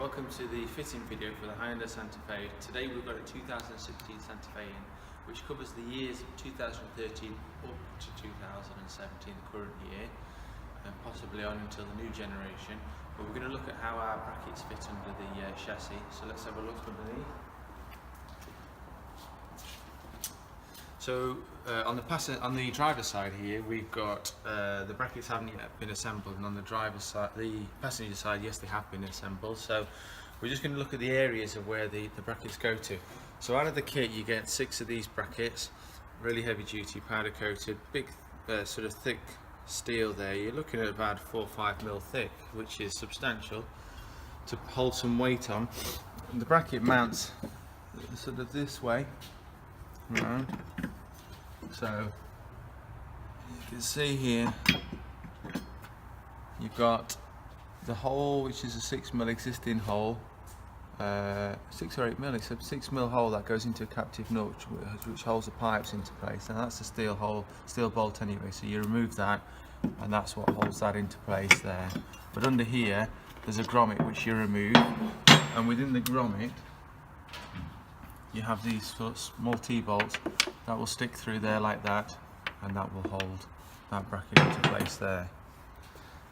Welcome to the fitting video for the Hyundai Santa Fe. Today we've got a 2016 Santa Fe in, which covers the years of 2013 up to 2017, the current year, and possibly on until the new generation. But we're going to look at how our brackets fit under the chassis. So let's have a look underneath. So on the driver's side here, we've got the brackets haven't yet been assembled, and on the driver's side, the passenger side, yes, they have been assembled. So we're just going to look at the areas of where the brackets go to. So out of the kit, you get 6 of these brackets, really heavy duty, powder coated, big sort of thick steel there. You're looking at about 4 or 5 mil thick, which is substantial to hold some weight on. And the bracket mounts sort of this way around. So you can see here you've got the hole, which is a 6 mil existing hole, 6 or 8 mil, it's a 6 mil hole that goes into a captive nut which holds the pipes into place, and that's a steel bolt anyway, so you remove that and that's what holds that into place there. But under here there's a grommet which you remove, and within the grommet you have these sort of small T-bolts that will stick through there like that, and that will hold that bracket into place there.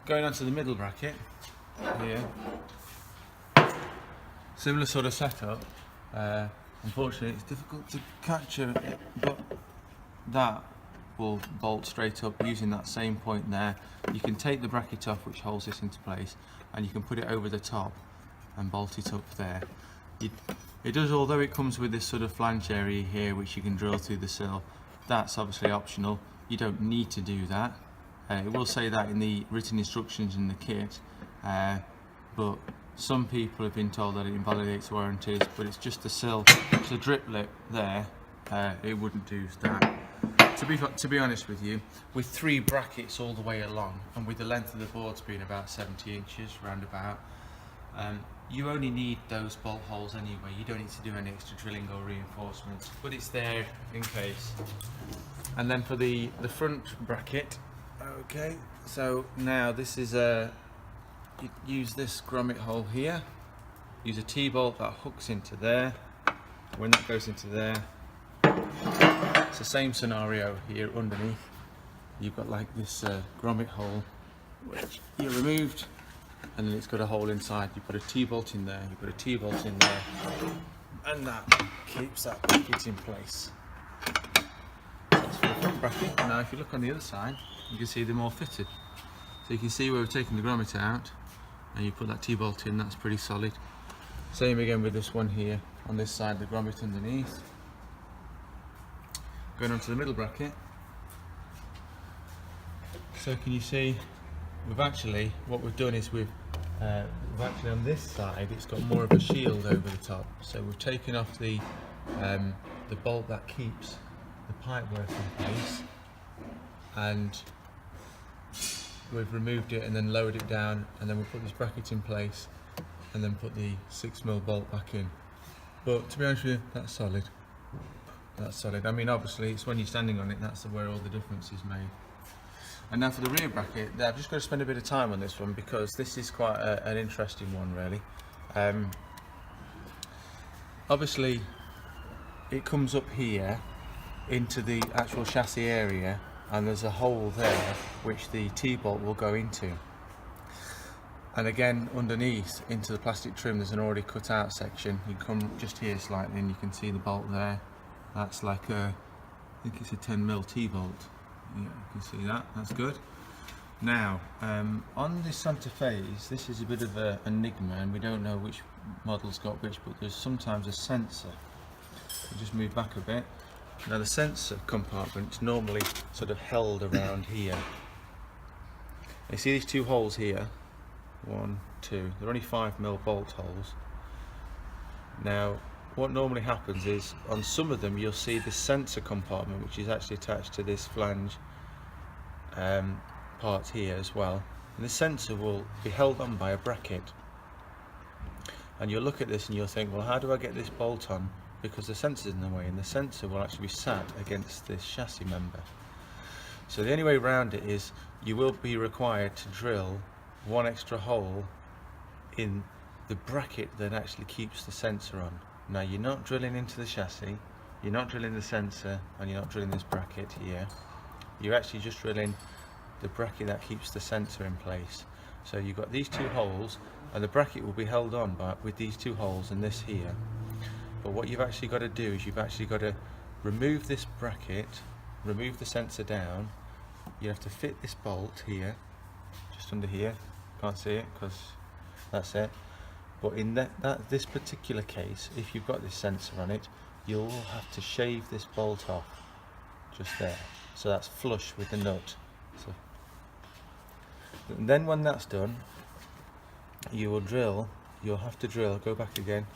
Going on to the middle bracket here, similar sort of setup. Unfortunately it's difficult to capture it, but that will bolt straight up using that same point there. You can take the bracket off which holds this into place, and you can put it over the top and bolt it up there. It does, although it comes with this sort of flange area here which you can drill through the sill, that's obviously optional. You don't need to do that. It will say that in the written instructions in the kit, but some people have been told that it invalidates warranties, but it's just a sill, it's a drip lip there, it wouldn't do that. To be honest with you, with 3 brackets all the way along, and with the length of the boards being about 70 inches roundabout, you only need those bolt holes anyway. You don't need to do any extra drilling or reinforcements, but it's there in case. And then for the front bracket, okay, so now this is you use this grommet hole here, use a T-bolt that hooks into there. When that goes into there, it's the same scenario here underneath. You've got like this grommet hole which you removed, and then it's got a hole inside. You put a T-bolt in there, you put a T-bolt in there, and that keeps that bracket in place. That's for the front bracket. Now if you look on the other side, you can see they're more fitted. So you can see where we've taken the grommet out, and you put that T-bolt in, that's pretty solid. Same again with this one here, on this side, the grommet underneath. Going on to the middle bracket. So can you see, what we've done is we've actually on this side it's got more of a shield over the top. So we've taken off the bolt that keeps the pipework in place, and we've removed it and then lowered it down, and then we put this bracket in place and then put the 6 mil bolt back in. But to be honest with you, that's solid. That's solid. I mean, obviously it's when you're standing on it, that's where all the difference is made. And now for the rear bracket, I've just got to spend a bit of time on this one because this is quite an interesting one really. Obviously it comes up here into the actual chassis area, and there's a hole there which the T-bolt will go into. And again underneath into the plastic trim there's an already cut out section. You come just here slightly and you can see the bolt there. That's like I think it's a 10 mil T-bolt. Yeah, you can see that, that's good. Now, on the Santa Fe's, this is a bit of an enigma, and we don't know which model's got which, but there's sometimes a sensor. We'll just move back a bit. Now the sensor compartment's normally sort of held around here. You see these 2 holes here? 1, 2, they're only 5 mil bolt holes. Now, what normally happens is, on some of them you'll see this sensor compartment which is actually attached to this flange part here as well, and the sensor will be held on by a bracket. And you'll look at this and you'll think, well, how do I get this bolt on, because the sensor's in the way, and the sensor will actually be sat against this chassis member. So the only way around it is you will be required to drill 1 extra hole in the bracket that actually keeps the sensor on. Now you're not drilling into the chassis, you're not drilling the sensor, and you're not drilling this bracket here. You're actually just drilling the bracket that keeps the sensor in place. So you've got these two holes, and the bracket will be held on with these two holes and this here. But what you've actually got to do is you've actually got to remove this bracket, remove the sensor down. You have to fit this bolt here, just under here. Can't see it because that's it. But in this particular case, if you've got this sensor on it, you'll have to shave this bolt off, just there. So that's flush with the nut. So, and then when that's done, you'll have to drill, go back again,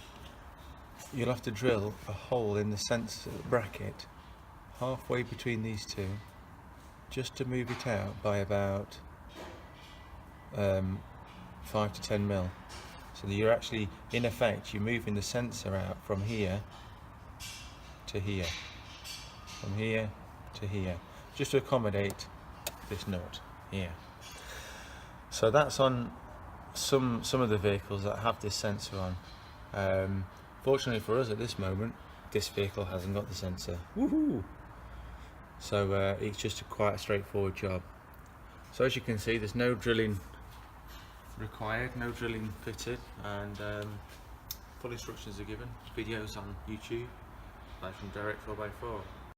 you'll have to drill a hole in the sensor bracket halfway between these two, just to move it out by about 5 to 10 mil. So that you're actually, in effect, you're moving the sensor out from here to here, from here to here, just to accommodate this nut here. So that's on some of the vehicles that have this sensor on. Fortunately for us at this moment, this vehicle hasn't got the sensor. Woohoo! So it's just quite a straightforward job. So as you can see, there's no drilling required, no drilling fitted, and full instructions are given. Videos on YouTube, like from Direct 4x4.